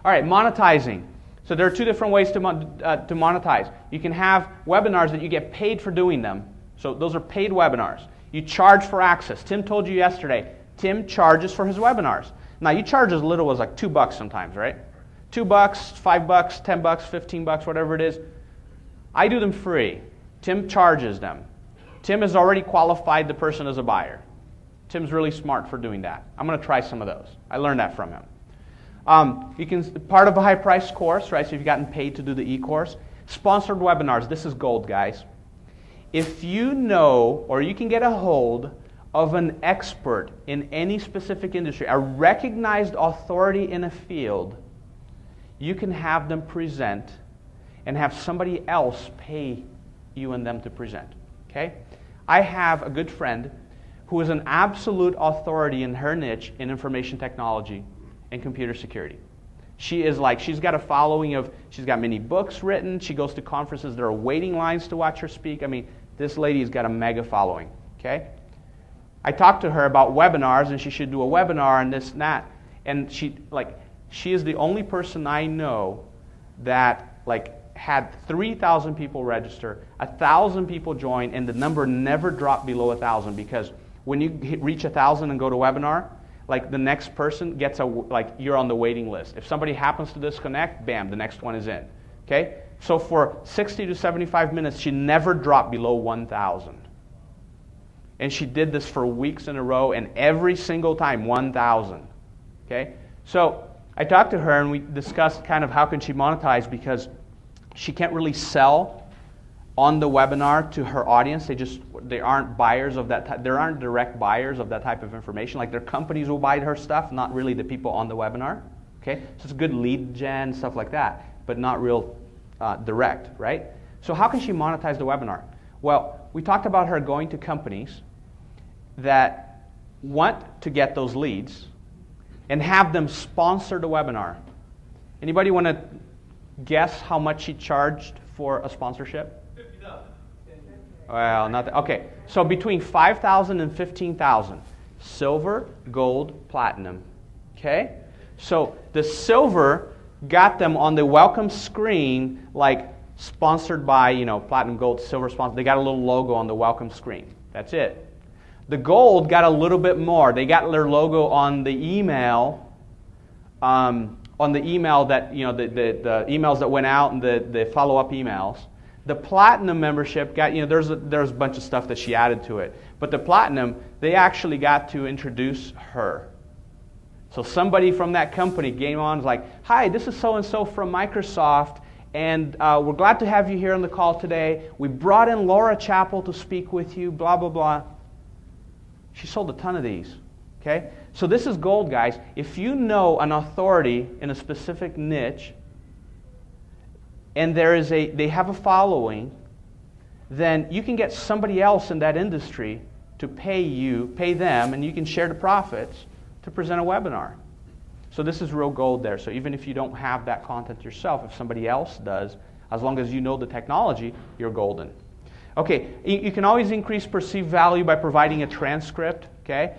All right, monetizing. So there are two different ways to monetize. You can have webinars that you get paid for doing them. So those are paid webinars. You charge for access. Tim told you yesterday, Tim charges for his webinars. Now you charge as little as like $2 sometimes, right? $2, $5, $10, $15, whatever it is. I do them free. Tim charges them. Tim has already qualified the person as a buyer. Tim's really smart for doing that. I'm going to try some of those. I learned that from him. You can part of a high-priced course, right? So you've gotten paid to do the e-course. Sponsored webinars. This is gold, guys. If you know or you can get a hold of an expert in any specific industry, a recognized authority in a field, you can have them present and have somebody else pay you and them to present. Okay? I have a good friend who is an absolute authority in her niche in information technology and computer security. She's got a following of, she's got many books written, she goes to conferences, there are waiting lines to watch her speak. I mean, this lady's got a mega following, okay? I talked to her about webinars and she should do a webinar and this and that. And she is the only person I know that had 3,000 people register, 1,000 people join, and the number never dropped below 1,000, because when you reach 1,000 and go to webinar, the next person gets you're on the waiting list. If somebody happens to disconnect, bam, the next one is in. Okay? So for 60 to 75 minutes, she never dropped below 1,000. And she did this for weeks in a row, and every single time, 1,000. Okay? So I talked to her, and we discussed kind of how can she monetize, because she can't really sell on the webinar to her audience. They aren't buyers of that type. There aren't direct buyers of that type of information. Like, their companies will buy her stuff, not really the people on the webinar. Okay, so it's good lead gen, stuff like that, but not real direct, right? So how can she monetize the webinar? Well, we talked about her going to companies that want to get those leads and have them sponsor the webinar. Anybody want to guess how much she charged for a sponsorship? $50,000. Well, not that. Okay, so between $5,000 and $15,000. Silver, gold, platinum. Okay? So the silver got them on the welcome screen, sponsored by, platinum, gold, silver sponsor. They got a little logo on the welcome screen. That's it. The gold got a little bit more. They got their logo on the email. On the email that, the emails that went out and the follow-up emails. The platinum membership got, there's a bunch of stuff that she added to it. But the platinum, they actually got to introduce her. So somebody from that company came on and was like, hi, this is so-and-so from Microsoft, and we're glad to have you here on the call today. We brought in Laura Chappell to speak with you, blah, blah, blah. She sold a ton of these. Okay? So this is gold, guys. If you know an authority in a specific niche, and they have a following, then you can get somebody else in that industry to pay them, and you can share the profits to present a webinar. So this is real gold there. So even if you don't have that content yourself, if somebody else does, as long as you know the technology, you're golden. Okay, you can always increase perceived value by providing a transcript. Okay.